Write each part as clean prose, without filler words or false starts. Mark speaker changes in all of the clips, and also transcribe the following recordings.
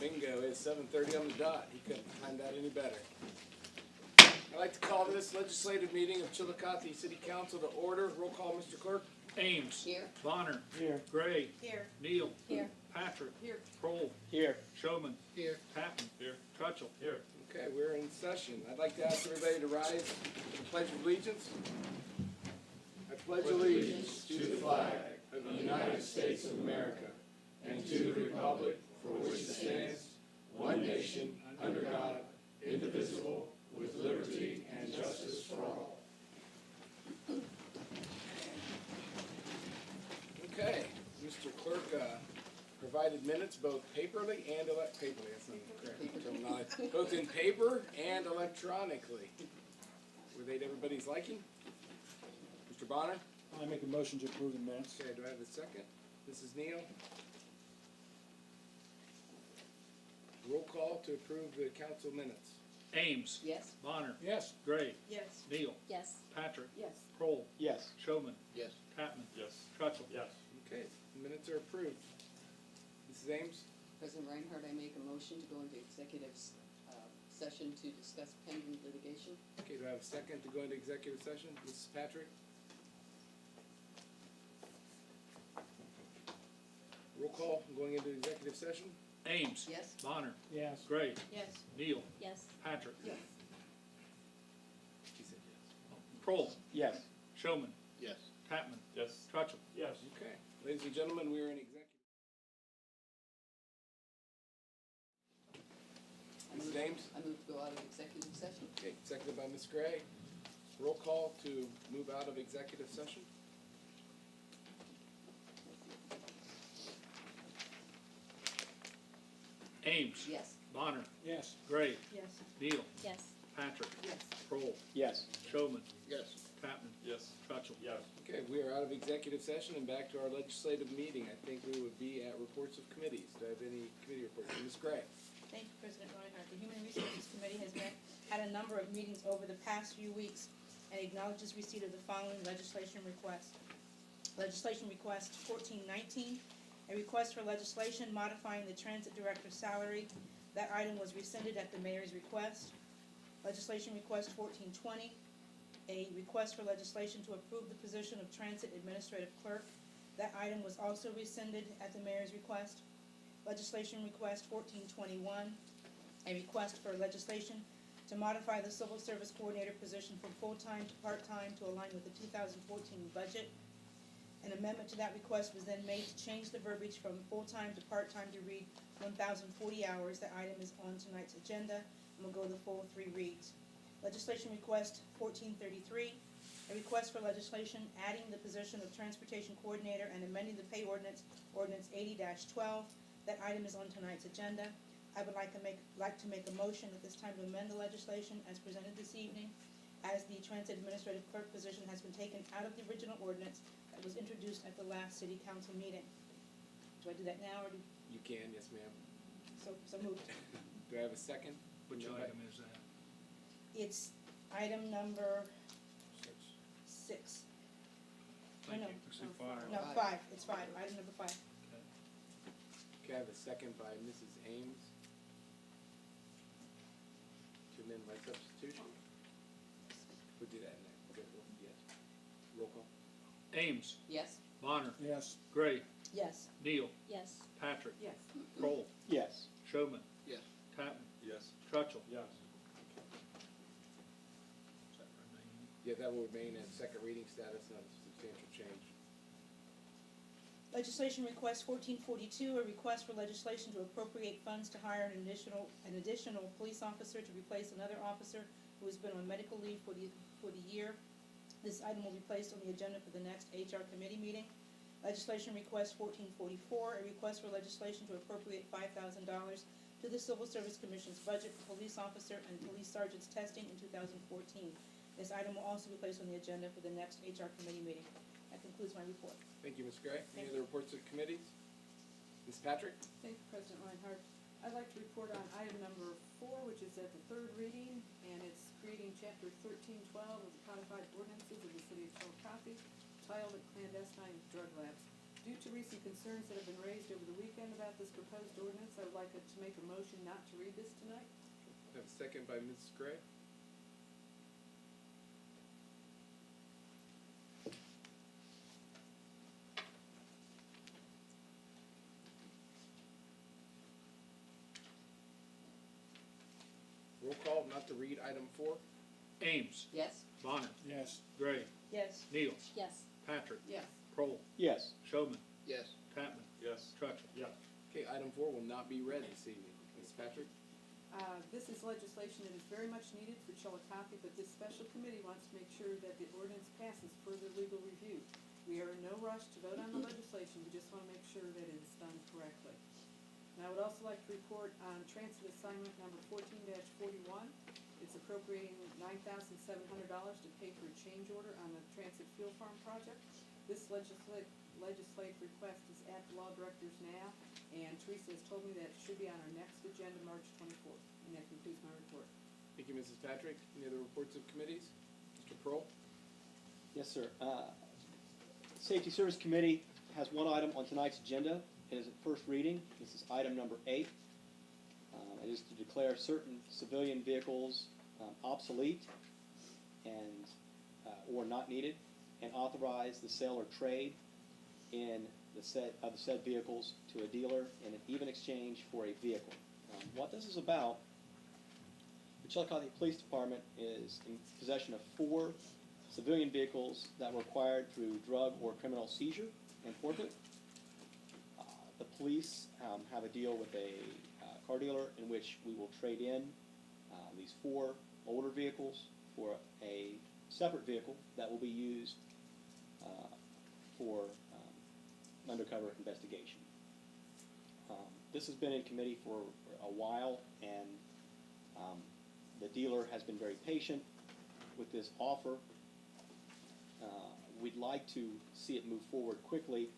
Speaker 1: Bingo, it's 7:30 on the dot. He couldn't time that any better. I'd like to call this legislative meeting of Chillicothe City Council to order. Roll call, Mr. Clerk.
Speaker 2: Ames.
Speaker 3: Here.
Speaker 2: Bonner.
Speaker 1: Here.
Speaker 2: Gray.
Speaker 3: Here.
Speaker 2: Neal.
Speaker 3: Here.
Speaker 2: Patrick.
Speaker 3: Here.
Speaker 2: Kroll.
Speaker 1: Here.
Speaker 2: Showman.
Speaker 1: Here.
Speaker 2: Tatman. Here. Trutchell. Here.
Speaker 1: Okay, we're in session. I'd like to ask everybody to rise for the Pledge of Allegiance. I pledge allegiance to the flag of the United States of America and to the republic for which it stands, one nation, under God, indivisible, with liberty and justice for all. Okay, Mr. Clerk provided minutes both paperly and paperly. That's not the correct terminology. Both in paper and electronically. Were they to everybody's liking? Mr. Bonner?
Speaker 4: I make a motion to approve the minutes.
Speaker 1: Okay, do I have a second? Mrs. Neal? Roll call to approve the council minutes.
Speaker 2: Ames.
Speaker 3: Yes.
Speaker 2: Bonner.
Speaker 4: Yes.
Speaker 2: Gray.
Speaker 3: Yes.
Speaker 2: Neal.
Speaker 3: Yes.
Speaker 2: Patrick.
Speaker 3: Yes.
Speaker 2: Kroll.
Speaker 4: Yes.
Speaker 2: Showman.
Speaker 1: Yes.
Speaker 2: Tatman.
Speaker 4: Yes.
Speaker 2: Trutchell.
Speaker 4: Yes.
Speaker 1: Okay, the minutes are approved. Mrs. Ames?
Speaker 3: President Reinhardt, I make a motion to go into executive session to discuss pending litigation.
Speaker 1: Okay, do I have a second to go into executive session? Mrs. Patrick? Roll call, going into executive session?
Speaker 2: Ames.
Speaker 3: Yes.
Speaker 2: Bonner.
Speaker 4: Yes.
Speaker 2: Gray.
Speaker 3: Yes.
Speaker 2: Neal.
Speaker 3: Yes.
Speaker 2: Patrick.
Speaker 3: Yes.
Speaker 1: She said yes.
Speaker 2: Kroll.
Speaker 4: Yes.
Speaker 2: Showman.
Speaker 1: Yes.
Speaker 2: Tatman.
Speaker 4: Yes.
Speaker 2: Trutchell.
Speaker 4: Yes.
Speaker 1: Okay, ladies and gentlemen, we are in executive. Mrs. Ames?
Speaker 3: I move to go out of executive session.
Speaker 1: Okay, seconded by Ms. Gray. Roll call to move out of executive session.
Speaker 2: Ames.
Speaker 3: Yes.
Speaker 2: Bonner.
Speaker 4: Yes.
Speaker 2: Gray.
Speaker 3: Yes.
Speaker 2: Neal.
Speaker 3: Yes.
Speaker 2: Patrick.
Speaker 3: Yes.
Speaker 2: Kroll.
Speaker 4: Yes.
Speaker 2: Showman.
Speaker 1: Yes.
Speaker 2: Tatman.
Speaker 4: Yes.
Speaker 2: Trutchell.
Speaker 4: Yes.
Speaker 1: Okay, we are out of executive session and back to our legislative meeting. I think we would be at reports of committees. Do I have any committee reports? Ms. Gray?
Speaker 5: Thank you, President Reinhardt. The Human Resources Committee has had a number of meetings over the past few weeks and acknowledges receipt of the following legislation requests. Legislation request 1419, a request for legislation modifying the transit director's salary. That item was rescinded at the mayor's request. Legislation request 1420, a request for legislation to approve the position of transit administrative clerk. That item was also rescinded at the mayor's request. Legislation request 1421, a request for legislation to modify the civil service coordinator position from full-time to part-time to align with the 2014 budget. An amendment to that request was then made to change the verbiage from full-time to part-time to read 1,040 hours. That item is on tonight's agenda, and we'll go the full 3 reads. Legislation request 1433, a request for legislation adding the position of transportation coordinator and amending the pay ordinance 80-12. That item is on tonight's agenda. I would like to make a motion at this time to amend the legislation as presented this evening, as the transit administrative clerk position has been taken out of the original ordinance that was introduced at the last city council meeting. Do I do that now, or do,
Speaker 1: You can, yes, ma'am.
Speaker 5: so moved?
Speaker 1: Do I have a second?
Speaker 2: Which item is that?
Speaker 5: It's item number 6.
Speaker 2: Thank
Speaker 5: no.
Speaker 2: you. I see fire.
Speaker 5: No, 5. It's 5. Item number 5.
Speaker 1: Okay, I have a second by Mrs. Ames to amend my substitution. We'll do that next. Okay, yes. Roll call.
Speaker 2: Ames.
Speaker 3: Yes.
Speaker 2: Bonner.
Speaker 4: Yes.
Speaker 2: Gray.
Speaker 5: Yes.
Speaker 2: Neal.
Speaker 3: Yes.
Speaker 2: Patrick.
Speaker 3: Yes.
Speaker 2: Kroll.
Speaker 4: Yes.
Speaker 2: Showman.
Speaker 1: Yes.
Speaker 2: Tatman.
Speaker 4: Yes.
Speaker 2: Trutchell.
Speaker 4: Yes.
Speaker 2: Is that remaining?
Speaker 1: Yeah, that will remain at second reading status, not a substantial change.
Speaker 5: Legislation request 1442, a request for legislation to appropriate funds to hire an additional police officer to replace another officer who has been on medical leave for the year. This item will be placed on the agenda for the next HR committee meeting. Legislation request 1444, a request for legislation to appropriate $5,000 to the Civil Service Commission's budget for police officer and police sergeant's testing in 2014. This item will also be placed on the agenda for the next HR committee meeting. That concludes my report.
Speaker 1: Thank you, Ms. Gray. Any
Speaker 5: Thank
Speaker 1: other reports of committees? Ms. Patrick?
Speaker 6: Thank you, President Reinhardt. I'd like to report on item number 4, which is at the third reading, and it's creating chapter 1312 of the codified ordinances of the city of Chillicothe, titled Clandestine Drug Labs. Due to recent concerns that have been raised over the weekend about about this proposed ordinance, I would like to make a motion not to read this tonight.
Speaker 1: I have a second by Mrs. Gray. Roll call not to read item 4.
Speaker 2: Ames,
Speaker 3: Yes?
Speaker 2: Bonner,
Speaker 4: Yes.
Speaker 2: Gray,
Speaker 5: Yes.
Speaker 2: Neal,
Speaker 3: Yes.
Speaker 2: Patrick,
Speaker 6: Yes.
Speaker 2: Kroll,
Speaker 7: Yes.
Speaker 2: Showman,
Speaker 1: Yes.
Speaker 2: Tatman,
Speaker 7: Yes.
Speaker 2: Trutchell.
Speaker 4: Yeah.
Speaker 1: Okay, item 4 will not be read this evening. Ms. Patrick?
Speaker 6: This is legislation that is very much needed for Chillicothe, but this special committee wants to make sure that the ordinance passes further legal review. We are in no rush to vote on the legislation, we just want to make sure that it is done correctly. And I would also like to report on transit assignment number 14-41. It's appropriating $9,700 to pay for a change order on the transit fuel farm project. This legislative request is at the law directors now, and Teresa has told me that it should be on our next agenda, March 24th. And that concludes my report.
Speaker 1: Thank you, Mrs. Patrick. Any other reports of committees? Mr. Pearl?
Speaker 7: Yes, sir. Safety Service Committee has one item on tonight's agenda. It is at first reading. This is item number 8. It is to declare certain civilian vehicles obsolete and or not needed, and authorize the sale or trade in the said vehicles to a dealer in an even exchange for a vehicle. What this is about, the Chillicothe Police Department is in possession of 4 civilian vehicles that were acquired through drug or criminal seizure enforcement. The police have a deal with a car dealer in which we will trade in these 4 older vehicles for a separate vehicle that will be used for undercover investigation. This has been in committee for a while, and the dealer has been very patient with this offer. We'd like to see it move forward quickly,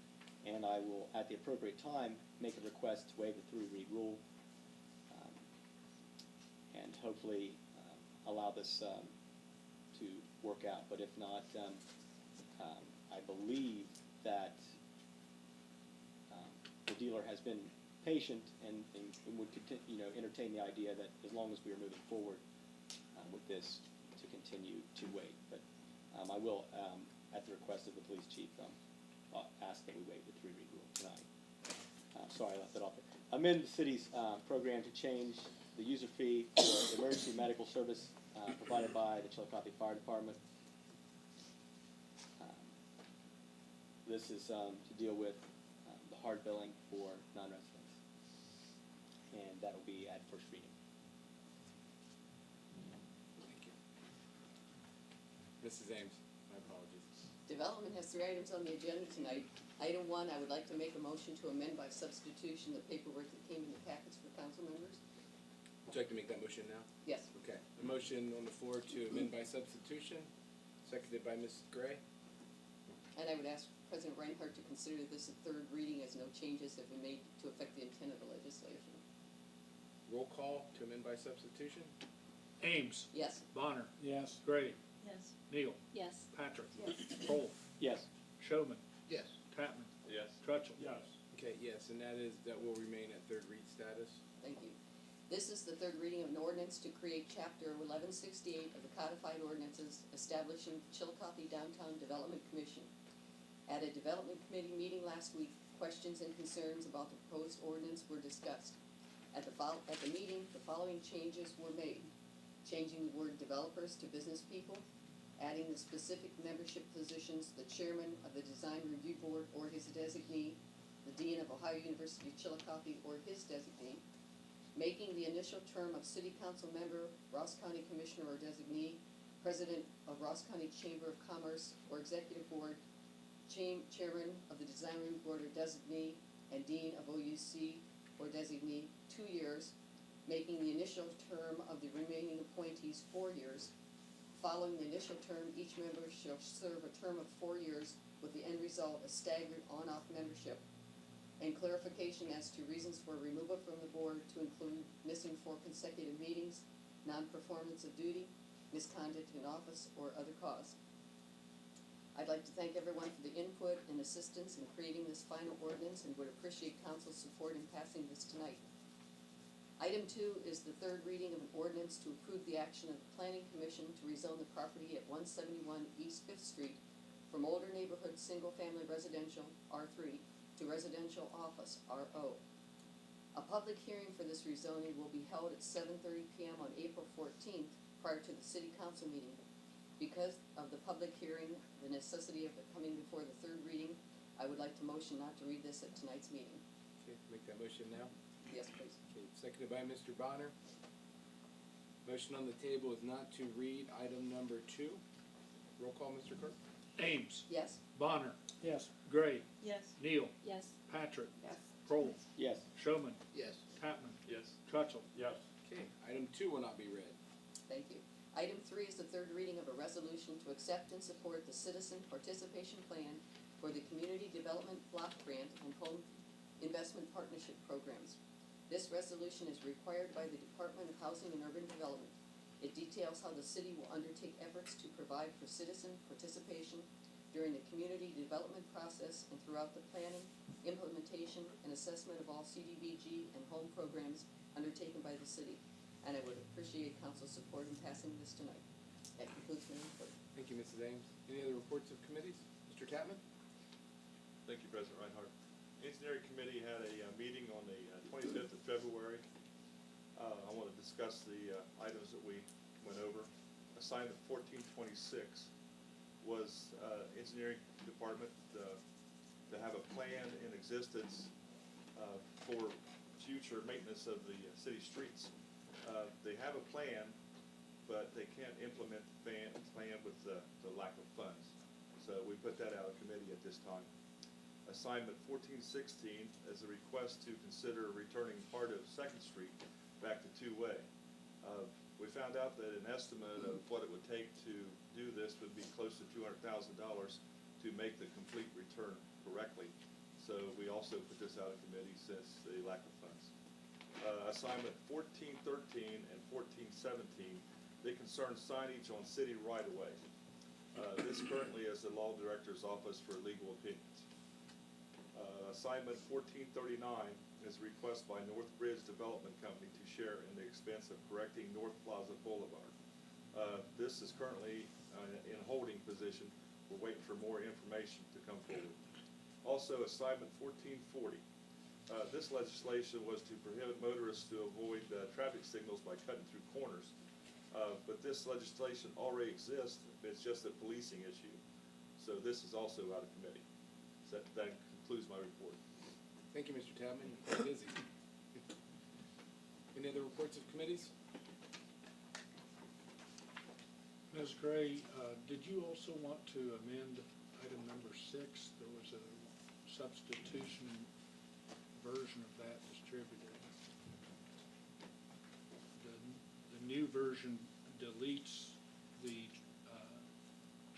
Speaker 7: and I will, at the appropriate time, make a request to waive the 3-read rule, and hopefully allow this to work out. But if not, I believe that the dealer has been patient and would entertain the idea that as long as we are moving forward with this, to continue to wait. But I will, at the request of the police chief, ask that we waive the 3-read rule tonight. Sorry, I left that off there. Amend the city's program to change the user fee for emergency medical service provided by the Chillicothe Fire Department. This is to deal with the hard billing for non-residents, and that will be at first reading.
Speaker 1: Thank you. Mrs. Ames, my apologies.
Speaker 3: Development has 3 items on the agenda tonight. Item 1, I would like to make a motion to amend by substitution the paperwork that came in the packets for council members.
Speaker 1: Would you like to make that motion now?
Speaker 3: Yes.
Speaker 1: Okay. A motion on the floor to amend by substitution, seconded by Mrs. Gray.
Speaker 3: And I would ask President Reinhardt to consider this a 3rd reading as no changes have been made to affect the intent of the legislation.
Speaker 1: Roll call to amend by substitution.
Speaker 2: Ames,
Speaker 3: Yes?
Speaker 2: Bonner,
Speaker 4: Yes.
Speaker 2: Gray,
Speaker 5: Yes.
Speaker 2: Neal,
Speaker 3: Yes.
Speaker 2: Patrick,
Speaker 6: Yes.
Speaker 2: Kroll,
Speaker 7: Yes.
Speaker 2: Showman,
Speaker 1: Yes.
Speaker 2: Tatman,
Speaker 7: Yes.
Speaker 2: Trutchell.
Speaker 4: Yes.
Speaker 1: Okay, yes, and that will remain at 3rd read status.
Speaker 3: Thank you. This is the 3rd reading of an ordinance to create Chapter 1168 of the Codified Ordinances establishing Chillicothe Downtown Development Commission. At a development committee meeting last week, questions and concerns about the proposed ordinance were discussed. At the meeting, the following changes were made. Changing the word developers to business people, adding the specific membership positions, the chairman of the design review board or his designee, the dean of Ohio University Chillicothe or his designee, making the initial term of city council member, Ross County commissioner or designee, president of Ross County Chamber of Commerce or executive board, chairman of the design review board or designee, and dean of OUC or designee 2 years, making the initial term of the remaining appointees 4 years. Following the initial term, each member shall serve a term of 4 years with the end result a staggered on-off membership, and clarification as to reasons for removal from the board to include missing 4 consecutive meetings, non-performance of duty, misconduct in office, or other cause. I'd like to thank everyone for the input and assistance in creating this final ordinance and would appreciate council's support in passing passing this tonight. Item 2 is the third reading of an ordinance to approve the action of the Planning Commission to rezone the property at 171 East Fifth Street from older neighborhood single-family residential, R3, to residential office, RO. A public hearing for this rezoning will be held at 7:30 p.m. on April 14th, prior to the City Council meeting. Because of the public hearing, the necessity of it coming before the third reading, I would like to motion not to read this at tonight's meeting.
Speaker 1: Okay, make that motion now.
Speaker 3: Yes, please.
Speaker 1: Okay, seconded by Mr. Bonner. Motion on the table is not to read item number 2. Roll call, Mr. Clerk.
Speaker 2: Ames,
Speaker 3: Yes?
Speaker 2: Bonner,
Speaker 4: Yes.
Speaker 2: Gray,
Speaker 5: Yes.
Speaker 2: Neal,
Speaker 3: Yes.
Speaker 2: Patrick,
Speaker 6: Yes.
Speaker 2: Kroll,
Speaker 7: Yes.
Speaker 2: Showman,
Speaker 1: Yes.
Speaker 2: Tatman,
Speaker 8: Yes.
Speaker 2: Trutchell.
Speaker 8: Yes.
Speaker 1: Okay, item 2 will not be read.
Speaker 3: Thank you. Item 3 is the third reading of a resolution to accept and support the Citizen Participation Plan for the Community Development Block Grant and Home Investment Partnership Programs. This resolution is required by the Department of Housing and Urban Development. It details how the city will undertake efforts to provide for citizen participation during the community development process and throughout the planning, implementation, and assessment of all CDBG and home programs undertaken by the city. And I would appreciate council's support in passing this tonight. That concludes my report.
Speaker 1: Thank you, Mrs. Ames. Any other reports of committees? Mr. Tatman?
Speaker 8: Thank you, President Reinhardt. Engineering Committee had a meeting on the 25th of February. I want to discuss the items that we went over. Assignment 1426 was Engineering Department to have a plan in existence for future maintenance of the city streets. They have a plan, but they can't implement the plan with the lack of funds. So we put that out of committee at this time. Assignment 1416 is a request to consider returning part of Second Street back to two-way. We found out that an estimate of what it would take to do this would be close to $200,000 to make the complete return correctly. So we also put this out of committee since the lack of funds. Assignment 1413 and 1417, they concern signage on city right-of-way. This currently is the Law Director's Office for Legal Opinions. Assignment 1439 is a request by North Bridge Development Company to share in the expense of correcting North Plaza Boulevard. This is currently in holding position. We're waiting for more information to come forward. Also, assignment 1440. This legislation was to prohibit motorists to avoid traffic signals by cutting through corners. But this legislation already exists. It's just a policing issue. So this is also out of committee. So that concludes my report.
Speaker 1: Thank you, Mr. Tatman. You're quite busy. Any other reports of committees?
Speaker 2: Ms. Gray, did you also want to amend item number 6? There was a substitution version of that distributed. The new version deletes the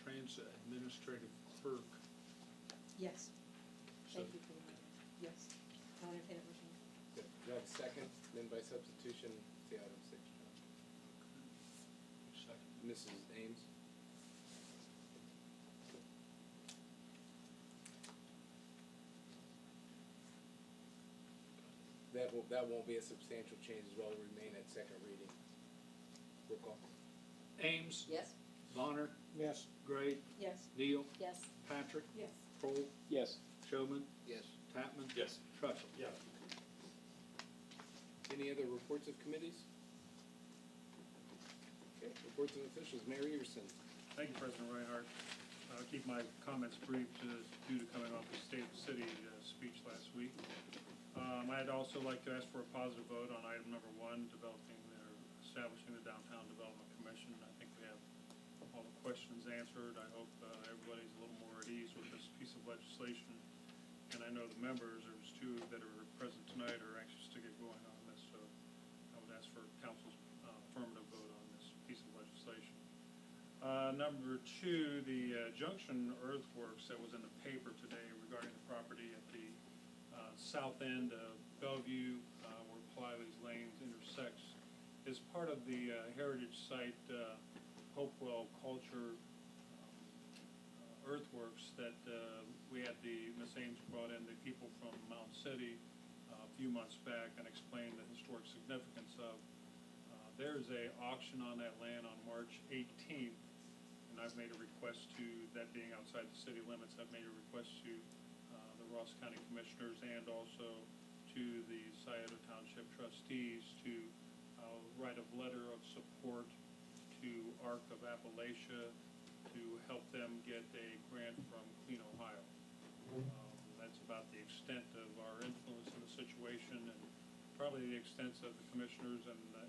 Speaker 2: transit administrative clerk.
Speaker 5: Yes.
Speaker 2: So-
Speaker 5: Thank you for the, yes. I'll entertain a motion.
Speaker 1: Do I have a second? Then by substitution, the item 6.
Speaker 2: Second.
Speaker 1: Mrs. Ames? That won't be a substantial change as well. It'll remain at second reading. Roll call.
Speaker 2: Ames,
Speaker 3: Yes?
Speaker 2: Bonner,
Speaker 4: Yes.
Speaker 2: Gray,
Speaker 5: Yes.
Speaker 2: Neal,
Speaker 3: Yes.
Speaker 2: Patrick,
Speaker 6: Yes.
Speaker 2: Kroll,
Speaker 7: Yes.
Speaker 2: Showman,
Speaker 1: Yes.
Speaker 2: Tatman.
Speaker 8: Yes.
Speaker 2: Trutchell.
Speaker 8: Yeah.
Speaker 1: Any other reports of committees? Okay, reports of officials. Mayor Everson.
Speaker 9: Thank you, President Reinhardt. I'll keep my comments brief due to coming off the State of the City speech last week. I'd also like to ask for a positive vote on item number 1, establishing the Downtown Development Commission. I think we have all the questions answered. I hope everybody's a little more at ease with this piece of legislation. And I know the members, there's 2 that are present tonight, are anxious to get going on this. So I would ask for council's affirmative vote on this piece of legislation. Number 2, the junction earthworks that was in the paper today regarding the property at the south end of Bellevue, where Pliley's Lanes intersects, is part of the heritage site Hopewell Culture earthworks that we had Ms. Ames brought in the people from Mound City few months back and explained the historic significance of. There's a auction on that land on March 18th, and I've made a request to, that being outside the city limits, I've made a request to the Ross County Commissioners and also to the Scioto Township trustees to write a letter of support to ARC of Appalachia to help them get a grant from Clean Ohio. That's about the extent of our influence in the situation, and probably the extent of the commissioners and the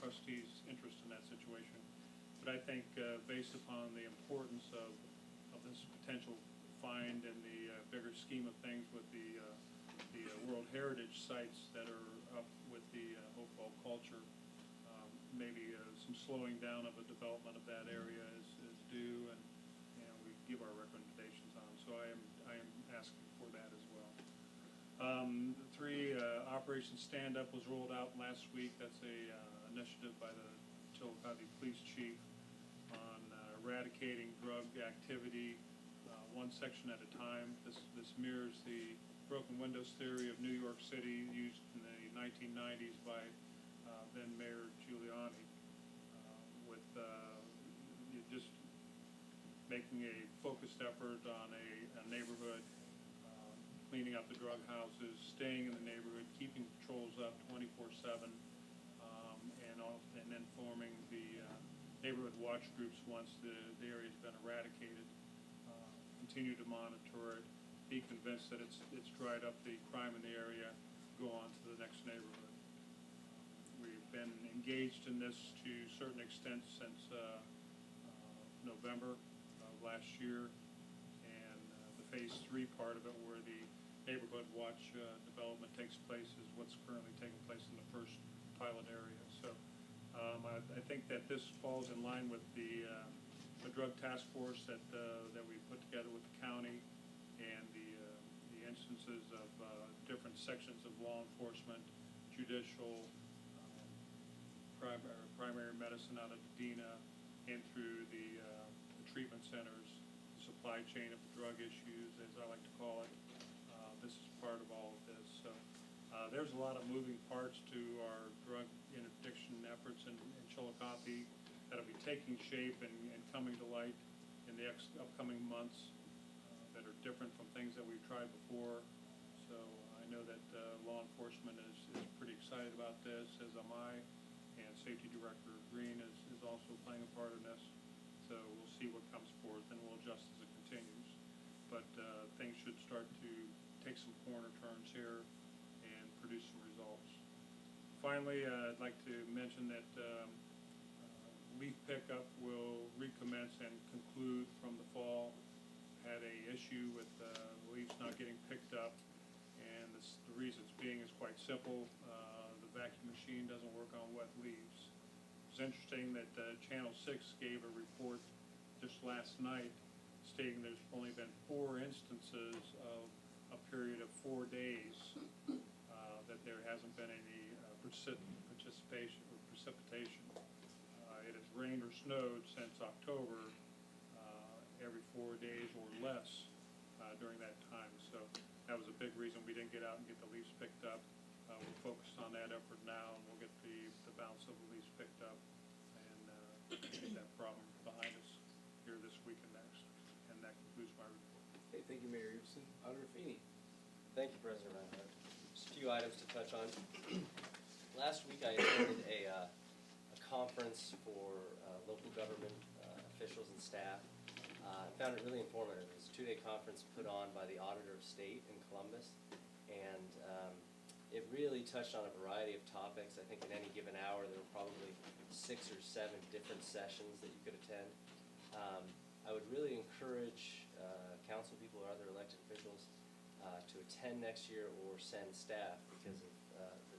Speaker 9: trustees' interest in that situation. But I think based upon the importance of this potential find in the bigger scheme of things with the World Heritage sites that are up with the Hopewell culture, maybe some slowing down of the development of that area is due, and we give our recommendations on. So I am asking for that as well. The three Operation Stand Up was rolled out last week. That's a initiative by the Chillicothe Police Chief on eradicating drug activity, one section at a time. This mirrors the broken windows theory of New York City used in the 1990s by then Mayor Giuliani, with just making a focused effort on a neighborhood, cleaning up the drug houses, staying in the neighborhood, keeping patrols up 24/7, and then forming the neighborhood watch groups once the area's been eradicated. Continue to monitor it, be convinced that it's dried up the crime in the area, go on to the next neighborhood. We've been engaged in this to a certain extent since November of last year, and the Phase 3 part of it, where the neighborhood watch development takes place, is what's currently taking place in the first pilot area. So I think that this falls in line with the drug task force that we put together with the county, and the instances of different sections of law enforcement, judicial, primary medicine out of Medina, and through the treatment centers, the supply chain of the drug issues, as I like to call it. This is part of all of this. So there's a lot of moving parts to our drug interdiction efforts in Chillicothe that'll be taking shape and coming to light in the upcoming months that are different from things that we've tried before. So I know that law enforcement is pretty excited about this, as am I, and Safety Director Green is also playing a part in this. So we'll see what comes forth, and we'll adjust as it continues. But things should start to take some corner turns here and produce some results. Finally, I'd like to mention that leaf pickup will recommence and conclude from the fall. Had a issue with leaves not getting picked up, and the reason it's being is quite simple. The vacuum machine doesn't work on wet leaves. It's interesting that Channel 6 gave a report just last night stating there's only been 4 instances of a period of 4 days that there hasn't been any precipitation. It has rained or snowed since October, every 4 days or less during that time. So that was a big reason we didn't get out and get the leaves picked up. We're focused on that effort now, and we'll get the balance of the leaves picked up and get that problem behind us here this week and next. And that concludes my report.
Speaker 1: Hey, thank you, Mayor Everson. Auditor Feeney.
Speaker 10: Thank you, President Reinhardt. Just a few items to touch on. Last week I attended a conference for local government officials and staff. I found it really informative. It was a 2-day conference put on by the Auditor of State in Columbus, and it really touched on a variety of topics. I think in any given hour there were probably 6 or 7 different sessions that you could attend. I would really encourage council people or other elected officials to attend next year or send staff, because of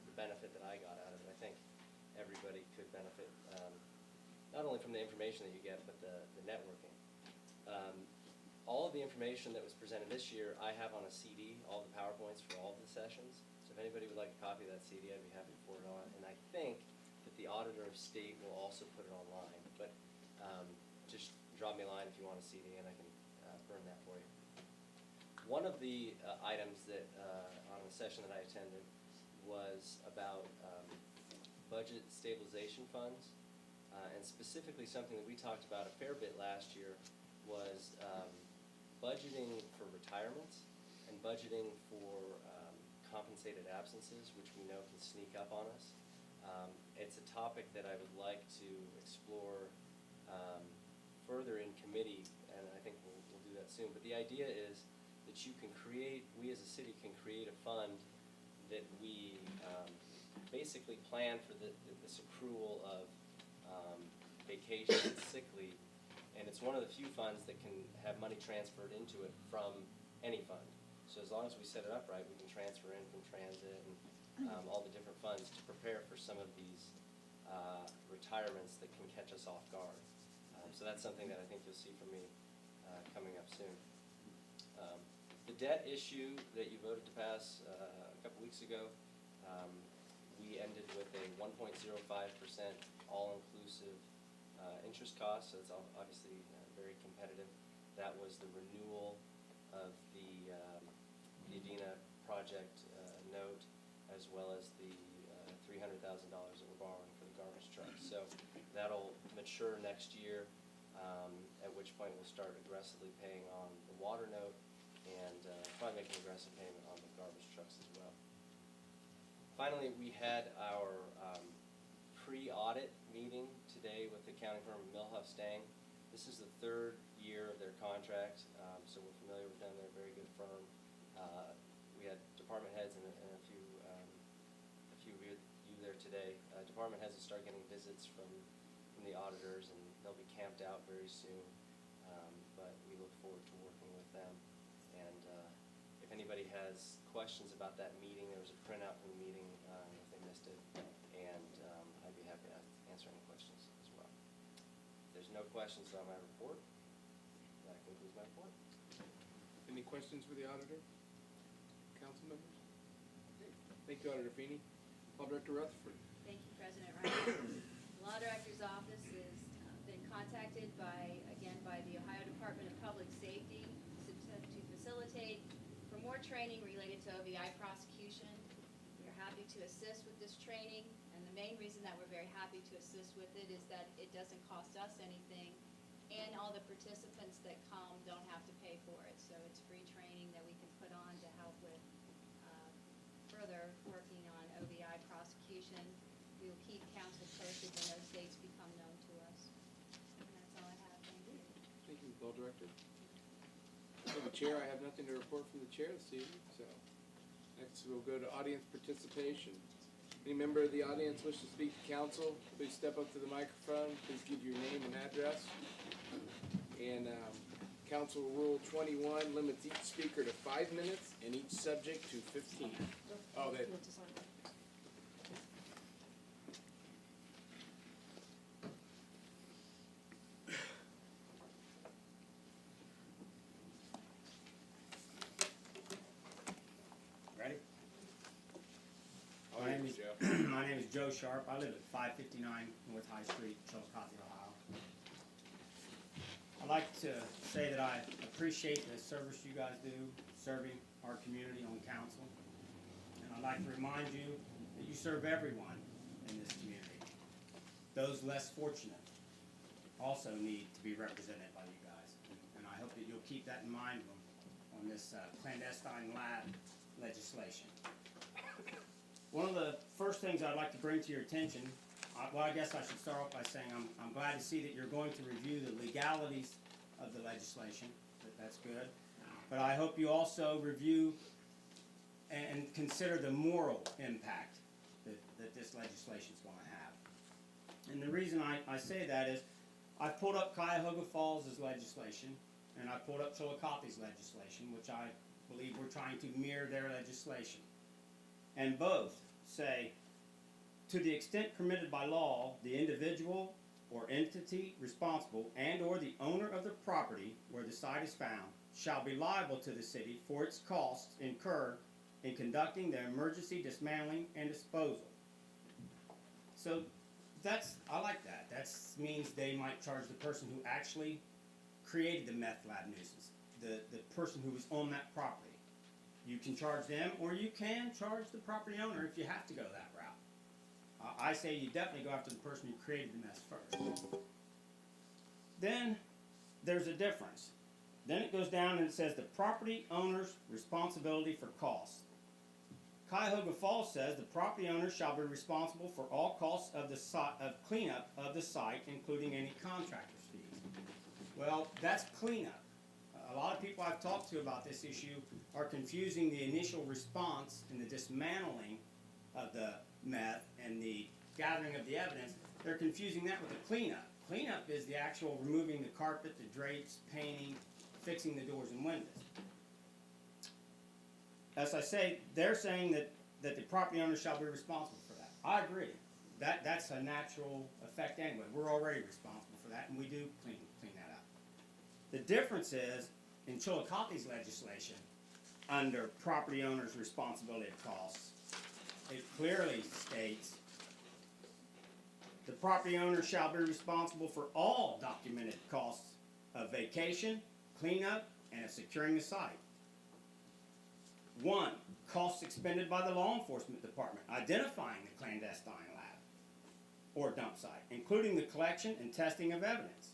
Speaker 10: the benefit that I got out of it. I think everybody could benefit, not only from the information that you get, but the networking. All of the information that was presented this year, I have on a CD, all the PowerPoints for all of the sessions. So if anybody would like a copy of that CD, I'd be happy to forward it on. And I think that the Auditor of State will also put it online. But just drop me a line if you want a CD, and I can burn that for you. One of the items that on the session that I attended was about budget stabilization funds. And specifically, something that we talked about a fair bit last year was budgeting for retirements and budgeting for compensated absences, which we know can sneak up on us. It's a topic that I would like to explore further in committee, and I think we'll do that soon. But the idea is that we as a city can create a fund that we basically plan for this accrual of vacation and sick leave. And it's one of the few funds that can have money transferred into it from any fund. So as long as we set it up right, we can transfer in from transit and all the different funds to prepare for some of these retirements that can catch us off guard. So that's something that I think you'll see from me coming up soon. The debt issue that you voted to pass a couple weeks ago, we ended with a 1.05% all-inclusive interest cost, so it's obviously very competitive. That was the renewal of the Adina project note, as well as the $300,000 that we're borrowing for the garbage truck. So that'll mature next year, at which point we'll start aggressively paying on the water note and probably making aggressive payment on the garbage trucks as well. Finally, we had our pre-audit meeting today with the accounting firm Milhoff Stang. This is the third year of their contract, so we're familiar with them. They're a very good firm. We had department heads and a few of you there today. Department heads will start getting visits from the auditors, and they'll be camped out very soon. But we look forward to working with them. And if anybody has questions about that meeting, there was a printout from the meeting if they missed it, and I'd be happy to answer any questions as well. If there's no questions on my report, that concludes my report.
Speaker 1: Any questions for the auditor? Council members? Okay. Thank you, Auditor Feeney. Law Director Rutherford.
Speaker 11: Thank you, President Ryan. The Law Director's Office has been contacted by the Ohio Department of Public Safety to facilitate for more training related to OVI prosecution. We are happy to assist with this training, and the main reason that we're very happy to assist with it is that it doesn't cost us anything, and all the participants that come don't have to pay for it. So it's free training that we can put on to help with further working on OVI prosecution. We will keep council posted when those dates become known to us. And that's all I have. Thank you.
Speaker 1: Thank you, Law Director. For the Chair, I have nothing to report from the Chair this evening, so next we'll go to audience participation. Any member of the audience wish to speak to council, please step up to the microphone, please give your name and address. And Council Rule 21 limits each speaker to 5 minutes and each subject to 15. Oh, they.
Speaker 12: Ready?
Speaker 1: Oh,
Speaker 12: My name
Speaker 1: yeah,
Speaker 12: is
Speaker 1: Joe.
Speaker 12: my name is Joe Sharp. I live at 559 North High Street, Chillicothe, Ohio. I'd like to say that I appreciate the service you guys do serving our community on council. And I'd like to remind you that you serve everyone in this community. Those less fortunate also need to be represented by you guys. And I hope that you'll keep that in mind on this clandestine lab legislation. One of the first things I'd like to bring to your attention, well, I guess I should start off by saying I'm glad to see that you're going to review the legalities of the legislation. That's good. But I hope you also review and consider the moral impact that this legislation is going to have. And the reason I say that is I've pulled up Cuyahoga Falls' legislation, and I pulled up Chillicothe's legislation, which I believe we're trying to mirror their legislation. And both say, to the extent permitted by law, the individual or entity responsible and or the owner of the property where the site is found shall be liable to the city for its costs incurred in conducting the emergency dismantling and disposal. So I like that. That means they might charge the person who actually created the meth lab nuisance, the person who was on that property. You can charge them, or you can charge the property owner if you have to go that route. I say you definitely go after the person who created the mess first. Then there's a difference. Then it goes down and it says the property owner's responsibility for costs. Cuyahoga Falls says the property owner shall be responsible for all costs of the of cleanup of the site, including any contractor's fees. Well, that's cleanup. A lot of people I've talked to about this issue are confusing the initial response and the dismantling of the meth and the gathering of the evidence. They're confusing that with the cleanup. Cleanup is the actual removing the carpet, the drapes, painting, fixing the doors and windows. As I say, they're saying that the property owner shall be responsible for that. I agree. That's a natural effect anyway. We're already responsible for that, and we do clean that up. The difference is, in Chillicothe's legislation, under property owner's responsibility of costs, it clearly states the property owner shall be responsible for all documented costs of vacation, cleanup, and of securing the site. 1. Costs expended by the law enforcement department identifying the clandestine lab or dump site, including the collection and testing of evidence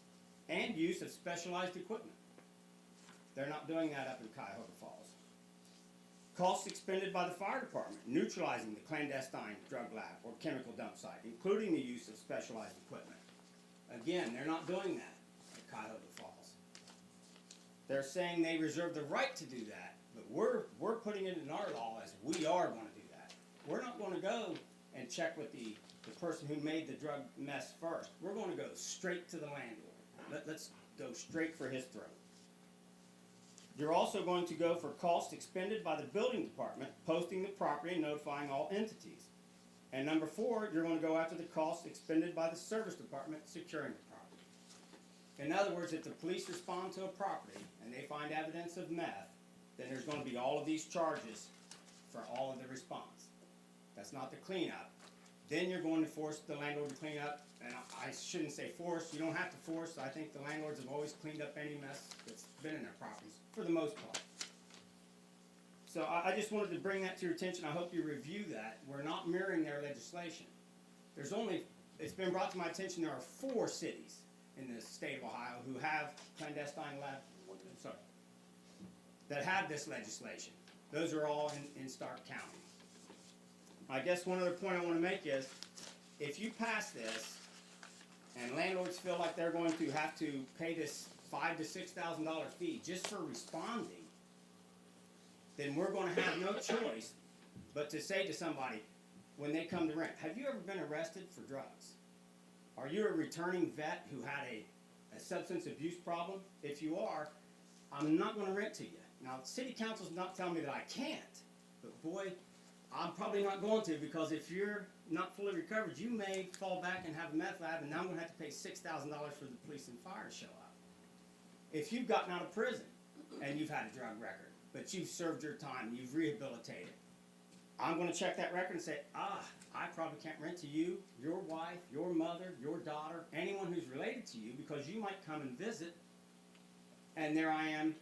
Speaker 12: and use of specialized equipment. They're not doing that up in Cuyahoga Falls. Costs expended by the fire department neutralizing the clandestine drug lab or chemical dump site, including the use of specialized equipment. Again, they're not doing that at Cuyahoga Falls. They're saying they reserve the right to do that, but we're putting it in our law as we are going to do that. We're not going to go and check with the person who made the drug mess first. We're going to go straight to the landlord. Let's go straight for his throat. You're also going to go for costs expended by the building department, posting the property and notifying all entities. And number 4, you're going to go after the costs expended by the service department securing the property. In other words, if the police respond to a property and they find evidence of meth, then there's going to be all of these charges for all of the response. That's not the cleanup. Then you're going to force the landlord to clean up. And I shouldn't say force. You don't have to force. I think the landlords have always cleaned up any mess that's been in their properties, for the most part. So I just wanted to bring that to your attention. I hope you review that. We're not mirroring their legislation. It's been brought to my attention there are 4 cities in the state of Ohio who have clandestine lab, that have this legislation. Those are all in Stark County. I guess one other point I want to make is, if you pass this, and landlords feel like they're going to have to pay this $5,000 to $6,000 fee just for responding, then we're going to have no choice but to say to somebody, when they come to rent, have you ever been arrested for drugs? Are you a returning vet who had a substance abuse problem? If you are, I'm not going to rent to you. Now, city council's not telling me that I can't, but boy, I'm probably not going to, because if you're not fully recovered, you may fall back and have a meth lab, and now I'm going to have to pay $6,000 for the police and fire to show up. If you've gotten out of prison and you've had a drug record, but you've served your time, you've rehabilitated, I'm going to check that record and say, I probably can't rent to you, your wife, your mother, your daughter, anyone who's related to you, because you might come and visit, and there I am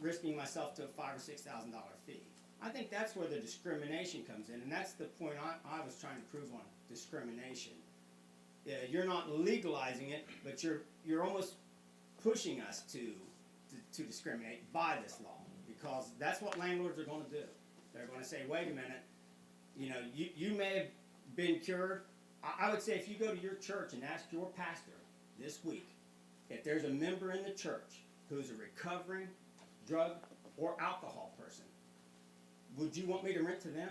Speaker 12: risking myself to a $5,000 or $6,000 fee. I think that's where the discrimination comes in, and that's the point I was trying to prove on discrimination. Yeah, you're not legalizing it, but you're almost pushing us to discriminate by this law, because that's what landlords are going to do. They're going to say, wait a minute, you may have been cured. I would say if you go to your church and ask your pastor this week if there's a member in the church who's a recovering drug or alcohol person, would you want me to rent to them?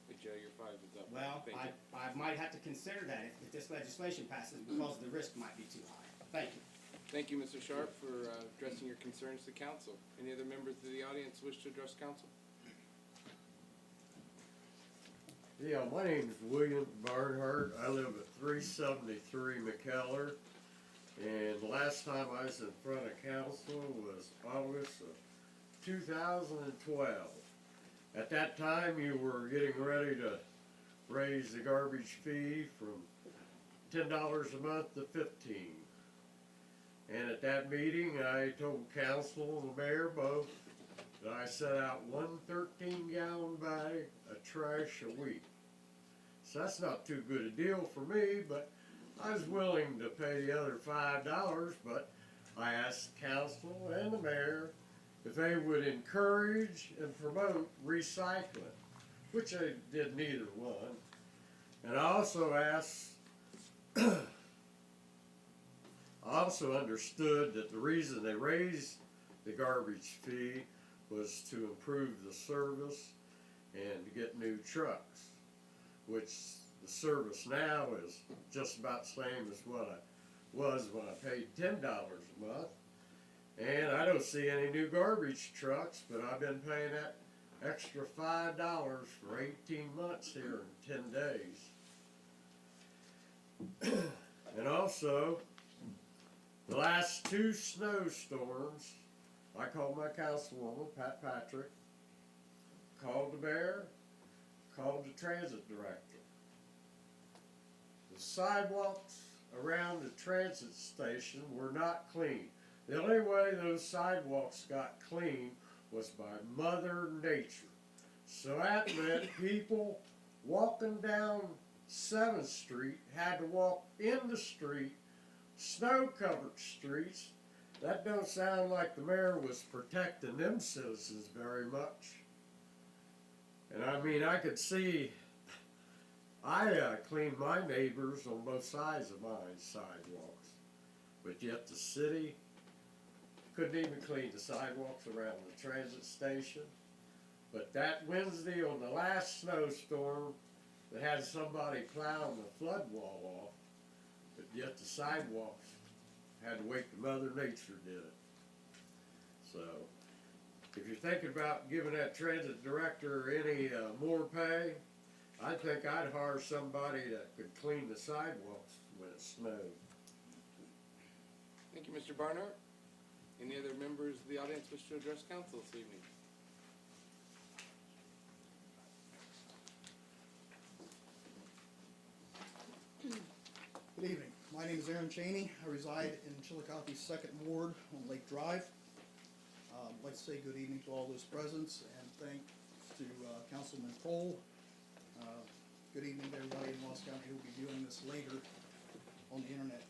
Speaker 1: Hey, Joe, your 5 is up.
Speaker 12: Well, I might have to consider that if this legislation passes, because the risk might be too high. Thank you.
Speaker 1: Thank you, Mr. Sharp, for addressing your concerns to council. Any other members of the audience wish to address council?
Speaker 13: Yeah, my name is William Barnhart. I live at 373 McKellar. And the last time I was in front of council was August of 2012. At that time, you were getting ready to raise the garbage fee from $10 a month to $15. And at that meeting, I told council and the mayor both that I set out one 13-gallon bag of trash a week. So that's not too good a deal for me, but I was willing to pay the other $5, but I asked the council and the mayor if they would encourage and promote recycling, which they did neither one. And I also asked, I also understood that the reason they raised the garbage fee was to improve the service and to get new trucks, which the service now is just about the same as what I was when I paid $10 a month. And I don't see any new garbage trucks, but I've been paying that extra $5 for 18 months here in 10 days. And also, the last 2 snowstorms, I called my councilwoman, Pat Patrick, called the mayor, called the transit director. The sidewalks around the transit station were not clean. The only way those sidewalks got clean was by Mother Nature. So that meant people walking down 7th Street had to walk in the street, snow-covered streets. That don't sound like the mayor was protecting them citizens very much. And I mean, I could see, I cleaned my neighbors on both sides of my sidewalks, but yet the city couldn't even clean the sidewalks around the transit station. But that Wednesday on the last snowstorm, they had somebody plowing the flood wall off, but yet the sidewalks had to wait till Mother Nature did it. So, if you're thinking about giving that transit director any more pay, I think I'd hire somebody that could clean the sidewalks when it snowed.
Speaker 1: Thank you, Mr. Barnhart. Any other members of the audience wish to address council this evening?
Speaker 14: Good evening. My name is Aaron Cheney. I reside in Chillicothe's 2nd Ward on Lake Drive. I'd like to say good evening to all those presents and thanks to Councilman Cole. Good evening to everybody in Lost County who will be viewing this later on the internet.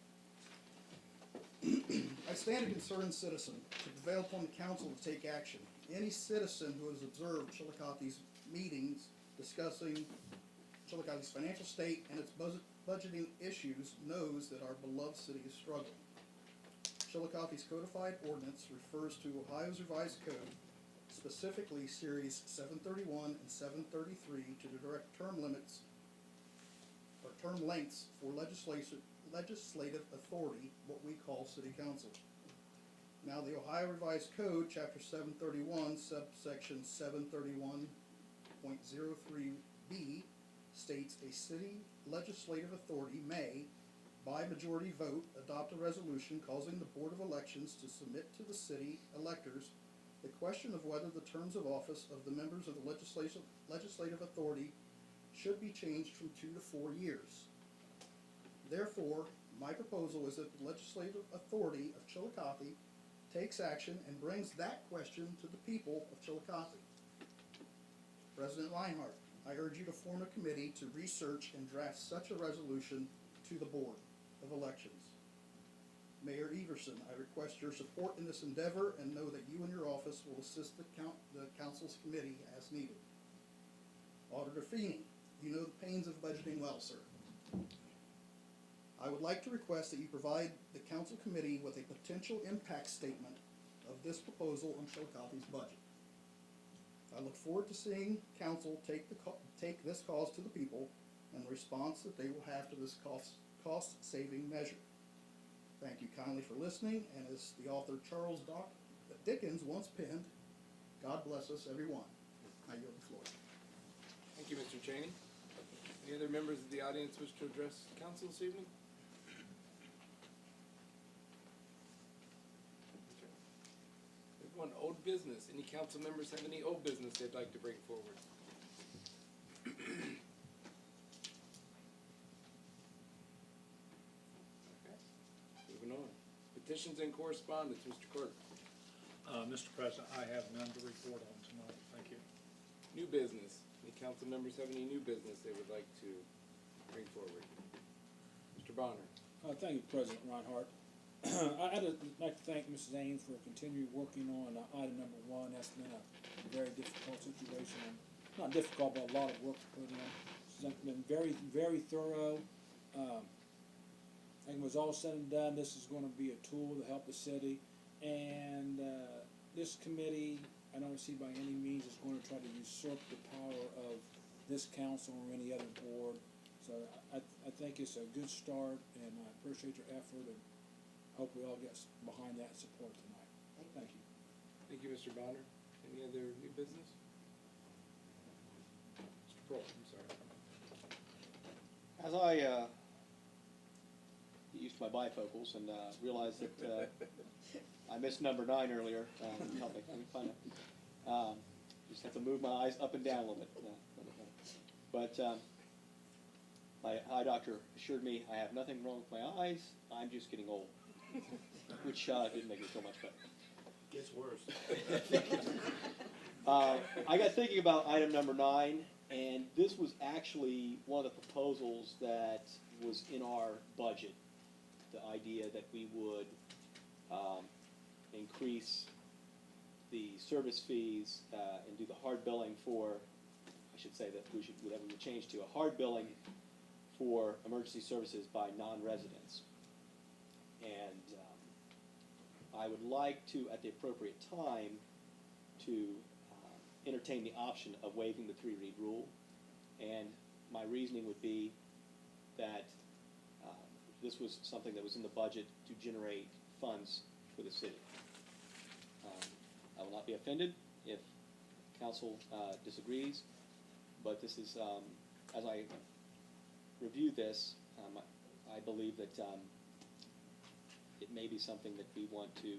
Speaker 14: I stand a concerned citizen to prevail upon the council to take action. Any citizen who has observed Chillicothe's meetings discussing Chillicothe's financial state and its budgeting issues knows that our beloved city is struggling. Chillicothe's codified ordinance refers to Ohio's revised code, specifically Series 731 and 733, to direct term limits or term lengths for legislative authority, what we call city council. Now, the Ohio Revised Code, Chapter 731, subsection 731.03b, states a city legislative authority may, by majority vote, adopt a resolution causing the Board of Elections to submit to the city electors the question of whether the terms of office of the members of the legislative authority should be changed from 2 to 4 years. Therefore, my proposal is that the legislative authority of Chillicothe takes action and brings that question to the people of Chillicothe. President Reinhardt, I urge you to form a committee to research and draft such a resolution to the Board of Elections. Mayor Everson, I request your support in this endeavor and know that you and your office will assist the council's committee as needed. Auditor Feeney, you know the pains of budgeting well, sir. I would like to request that you provide the council committee with a potential impact statement of this proposal on Chillicothe's budget. I look forward to seeing council take this cause to the people and the response that they will have to this cost-saving measure. Thank you kindly for listening, and as the author Charles Dickens once penned, God bless us everyone. I yield the floor.
Speaker 1: Thank you, Mr. Cheney. Any other members of the audience wish to address council this evening? We have one old business. Any council members have any old business they'd like to bring forward? Okay. Moving on. Petitions and correspondence, Mr. Clerk.
Speaker 2: Mr. President, I have none to report on
Speaker 1: New business. Any council members have any new business they would like to bring forward? Mr. Bonner.
Speaker 4: Thank you, President Reinhardt. I'd like to thank Mrs. Ames for continuing working on item number 1. That's been a very difficult situation, and not difficult, but a lot of work to put in. It's been very, very thorough. I think it was all said and done, this is going to be a tool to help the city, and this committee, I don't see by any means is going to try to usurp the power of this council or any other board. So I think it's a good start, and I appreciate your effort, and hope we all get behind that and support tonight. Thank you.
Speaker 1: Thank you, Mr. Bonner. Any other new business? Mr. Pearl, I'm sorry.
Speaker 7: As I get used to my bifocals and realized that I missed number 9 earlier, help me find it. Just have to move my eyes up and down a little bit. But my eye doctor assured me I have nothing wrong with my eyes. I'm just getting old, which didn't make me feel much better.
Speaker 10: Gets worse.
Speaker 7: I got thinking about item number 9, and this was actually one of the proposals that was in our budget. The idea that we would increase the service fees and do the hard billing for, I should say that we would change to a hard billing for emergency services by non-residents. And I would like to, at the appropriate time, to entertain the option of waiving the 3-read rule. And my reasoning would be that this was something that was in the budget to generate funds for the city. I will not be offended if council disagrees, but this is, as I review this, I believe that it may be something that we want to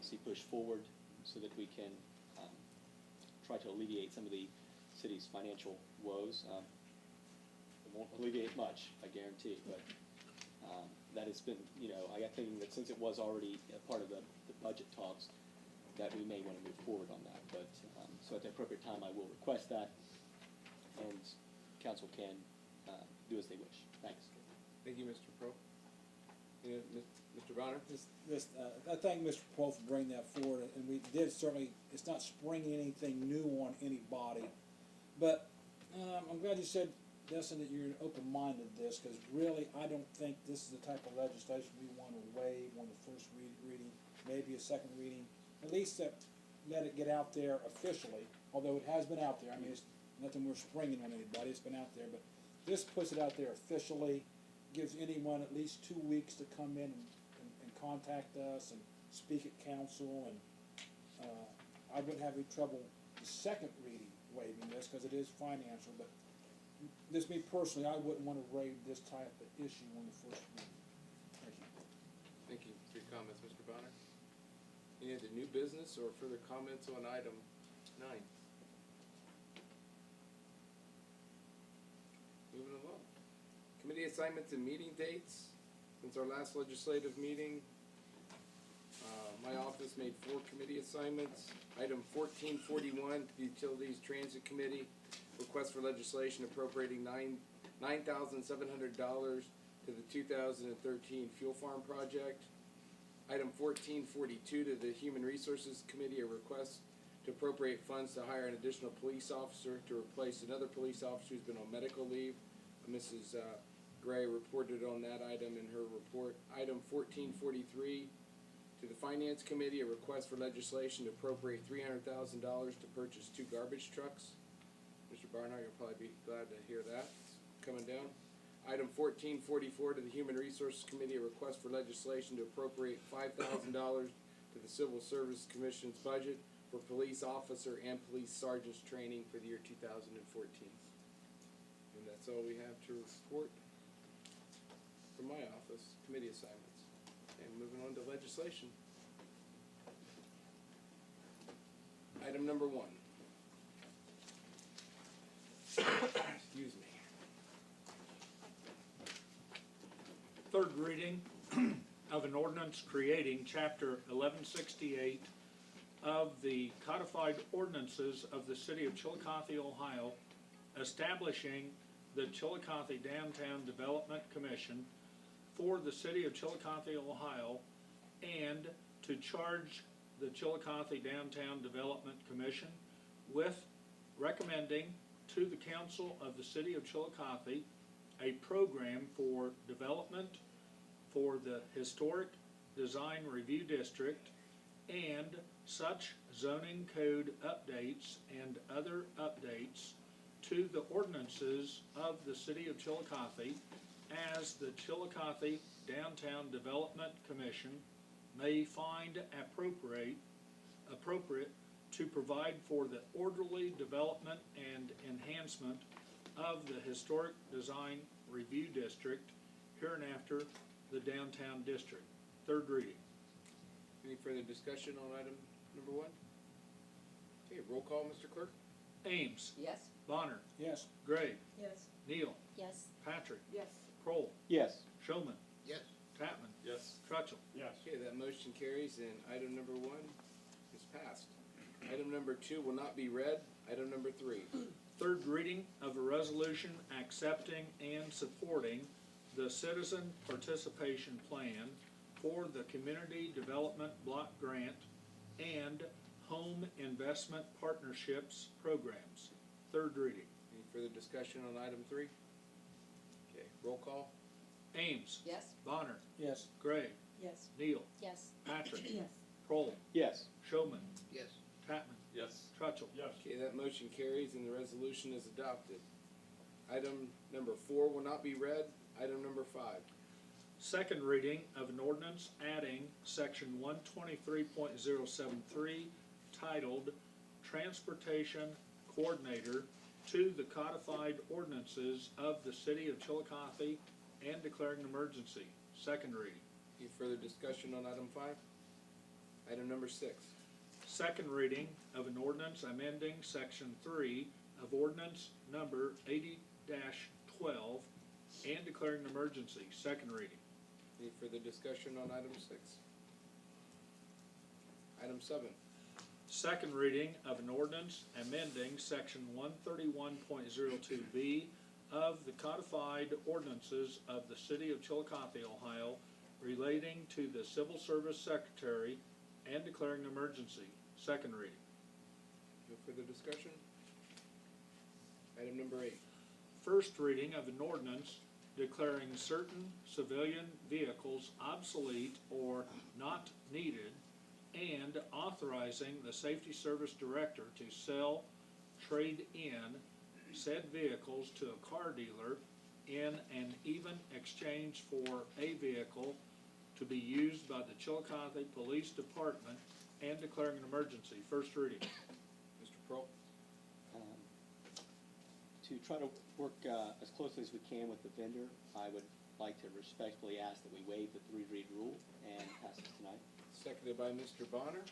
Speaker 7: see pushed forward so that we can try to alleviate some of the city's financial woes. It won't alleviate much, I guarantee, but that has been, I got thinking that since it was already a part of the budget talks, that we may want to move forward on that. But so at the appropriate time, I will request that, and council can do as they wish. Thanks.
Speaker 1: Thank you, Mr. Pro. Mr. Bonner?
Speaker 4: I thank Mr. Pohl for bringing that forward, and we did certainly, it's not springing anything new on anybody, but I'm glad you said, Dustin, that you're open-minded to this, because really, I don't think this is the type of legislation we want to waive on the first reading, maybe a second reading, at least let it get out there officially, although it has been out there. I mean, it's nothing we're springing on anybody, it's been out there, but this puts it out there officially, gives anyone at least 2 weeks to come in and contact us and speak at council, and I wouldn't have any trouble the second reading waiving this, because it is financial, but this, me personally, I wouldn't want to waive this type of issue on the first reading. Thank you.
Speaker 1: Thank you for your comments, Mr. Bonner. Any other new business or further comments on item 9? Moving along. Committee assignments and meeting dates. Since our last legislative meeting, my office made 4 committee assignments. Item 1441 to the Utilities Transit Committee, request for legislation appropriating $9,700 to the 2013 Fuel Farm Project. Item 1442 to the Human Resources Committee, a request to appropriate funds to hire an additional police officer to replace another police officer who's been on medical leave. Mrs. Gray reported on that item in her report. Item 1443 to the Finance Committee, a request for legislation to appropriate $300,000 to purchase 2 garbage trucks. Mr. Barnhart, you'll probably be glad to hear that. It's coming down. Item 1444 to the Human Resources Committee, a request for legislation to appropriate $5,000 to the Civil Service Commission's budget for police officer and police sergeant's training for the year 2014. And that's all we have to report from my office, committee assignments. And moving on to legislation. Item number 1. Excuse me.
Speaker 2: Third reading of an ordinance creating Chapter 1168 of the codified ordinances of the City of Chillicothe, Ohio, establishing the Chillicothe Downtown Development Commission for the City of Chillicothe, Ohio, and to charge the Chillicothe Downtown Development Commission with recommending to the Council of the City of Chillicothe a program for development for the Historic Design Review District and such zoning code updates and other updates to the ordinances of the City of Chillicothe as the Chillicothe Downtown Development Commission may find appropriate to provide for the orderly development and enhancement of the Historic Design Review District, hereinafter the Downtown District. Third reading.
Speaker 1: Any further discussion on item number 1? Okay, roll call, Mr. Clerk.
Speaker 2: Ames.
Speaker 3: Yes.
Speaker 2: Bonner.
Speaker 4: Yes.
Speaker 2: Gray.
Speaker 5: Yes.
Speaker 2: Neal.
Speaker 3: Yes.
Speaker 2: Patrick.
Speaker 6: Yes.
Speaker 2: Kroll.
Speaker 7: Yes.
Speaker 2: Showman.
Speaker 1: Yes.
Speaker 2: Tatman.
Speaker 8: Yes.
Speaker 2: Trutchell.
Speaker 9: Yes.
Speaker 1: Okay, that motion carries and item number 1 is passed. Item number 2 will not be read. Item number 3.
Speaker 2: Third reading of a resolution accepting and supporting the Citizen Participation Plan for the Community Development Block Grant and Home Investment Partnerships Programs. Third reading.
Speaker 1: Any further discussion on item 3? Okay, roll call.
Speaker 2: Ames.
Speaker 3: Yes.
Speaker 2: Bonner.
Speaker 4: Yes.
Speaker 2: Gray.
Speaker 5: Yes.
Speaker 2: Neal.
Speaker 3: Yes.
Speaker 2: Patrick.
Speaker 6: Yes.
Speaker 2: Kroll.
Speaker 7: Yes.
Speaker 2: Showman.
Speaker 1: Yes.
Speaker 2: Tatman.
Speaker 8: Yes.
Speaker 2: Trutchell.
Speaker 9: Yes.
Speaker 1: Okay, that motion carries and the resolution is adopted. Item number 4 will not be read. Item number 5.
Speaker 2: Second reading of an ordinance adding section 123.073 titled Transportation Coordinator to the codified ordinances of the City of Chillicothe and declaring an emergency. Second reading.
Speaker 1: Any further discussion on item 5? Item number 6.
Speaker 2: Second reading of an ordinance amending section 3 of ordinance number 80-12 and declaring an emergency. Second reading.
Speaker 1: Any further discussion on item 6? Item 7.
Speaker 2: Second reading of an ordinance amending section 131.02B of the codified ordinances of the City of Chillicothe, Ohio, relating to the Civil Service Secretary and declaring an emergency. Second reading.
Speaker 1: No further discussion? Item number 8.
Speaker 2: First reading of an ordinance declaring certain civilian vehicles obsolete or not needed and authorizing the Safety Service Director to sell, trade in said vehicles to a car dealer in an even exchange for a vehicle to be used by the Chillicothe Police Department and declaring an emergency. First reading.
Speaker 1: Mr. Pearl?
Speaker 7: To try to work as closely as we can with the vendor, I would like to respectfully ask that we waive the 3-read rule and pass this tonight.
Speaker 1: Seconded by Mr. Bonner.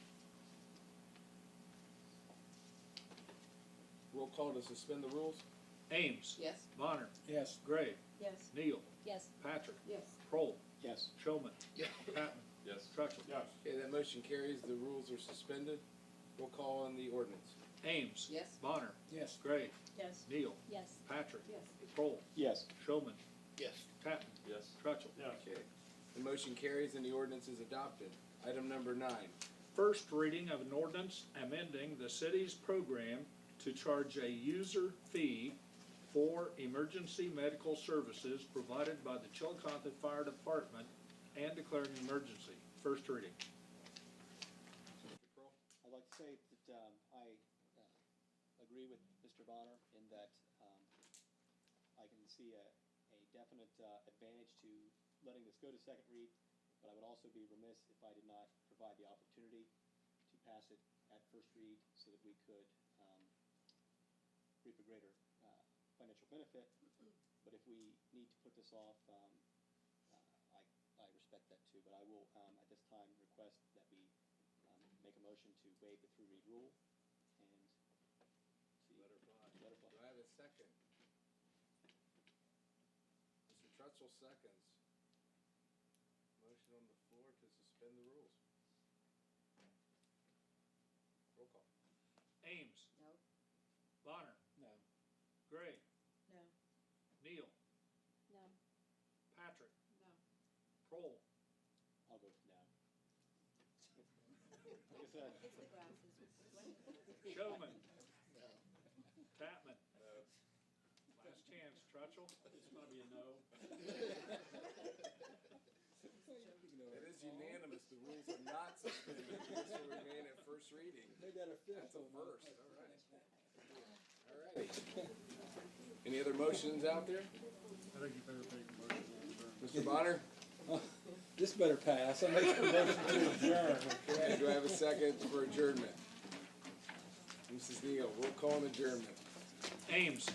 Speaker 1: Roll call to suspend the rules.
Speaker 2: Ames.
Speaker 3: Yes.
Speaker 2: Bonner.
Speaker 4: Yes.
Speaker 2: Gray.
Speaker 5: Yes.
Speaker 2: Neal.
Speaker 3: Yes.
Speaker 2: Patrick.
Speaker 6: Yes.
Speaker 2: Kroll.
Speaker 7: Yes.
Speaker 2: Showman.
Speaker 1: Yes.
Speaker 2: Tatman.
Speaker 8: Yes.
Speaker 2: Trutchell.
Speaker 9: Yes.
Speaker 1: Okay, that motion carries. The rules are suspended. Roll call on the ordinance.
Speaker 2: Ames.
Speaker 3: Yes.
Speaker 2: Bonner.
Speaker 4: Yes.
Speaker 2: Gray.
Speaker 5: Yes.
Speaker 2: Neal.
Speaker 3: Yes.
Speaker 2: Patrick.
Speaker 6: Yes.
Speaker 2: Kroll.
Speaker 7: Yes.
Speaker 2: Showman.
Speaker 1: Yes.
Speaker 2: Tatman.
Speaker 8: Yes.
Speaker 2: Trutchell.
Speaker 9: Yes.
Speaker 1: Okay, the motion carries and the ordinance is adopted. Item number 9.
Speaker 2: First reading of an ordinance amending the city's program to charge a user fee for emergency medical services provided by the Chillicothe Fire Department and declaring an emergency. First reading.
Speaker 1: Mr. Pearl?
Speaker 7: I'd like to say that I agree with Mr. Bonner in that I can see a definite advantage to letting this go to second read, but I would also be remiss if I did not provide the opportunity to pass it at first read so that we could reap a greater financial benefit. But if we need to put this off, I respect that too. But I will at this time request that we make a motion to waive the 3-read rule and see.
Speaker 1: Let her fly.
Speaker 7: Let her fly.
Speaker 1: Do I have a second? Mr. Trutchell seconds. Motion on the floor to suspend the rules.
Speaker 7: Roll call.
Speaker 2: Ames,
Speaker 3: No?
Speaker 2: Bonner,
Speaker 4: No.
Speaker 2: Gray,
Speaker 5: No.
Speaker 2: Neal,
Speaker 3: No.
Speaker 2: Patrick,
Speaker 6: No.
Speaker 2: Kroll,
Speaker 7: I'll go with no. Like I said,
Speaker 5: It's the glasses.
Speaker 2: Showman, Tatman. Last chance, Trutchell.
Speaker 4: It's gonna be a no.
Speaker 1: It is unanimous, the rules are not suspended, this will remain at first reading.
Speaker 4: Made that a fifth.
Speaker 1: That's a first, all right. All righty. Any other motions out there?
Speaker 9: I think you better make a motion to adjourn.
Speaker 1: Mr. Bonner?
Speaker 4: This better pass. I make a motion to adjourn.
Speaker 1: Okay, do I have a second for adjournment? Mrs. Neal, roll call on adjournment.
Speaker 2: Ames,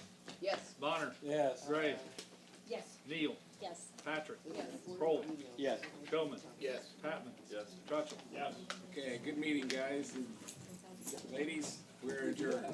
Speaker 3: Yes.
Speaker 2: Bonner,
Speaker 4: Yes.
Speaker 2: Gray,
Speaker 5: Yes.
Speaker 2: Neal,
Speaker 3: Yes.
Speaker 2: Patrick,
Speaker 3: Yes.
Speaker 2: Kroll,
Speaker 7: yes.
Speaker 2: Showman,
Speaker 1: Yes.
Speaker 2: Tatman,
Speaker 8: Yes.
Speaker 2: Trutchell.
Speaker 9: Yes.
Speaker 1: Okay, good meeting, guys and ladies, we're adjourned.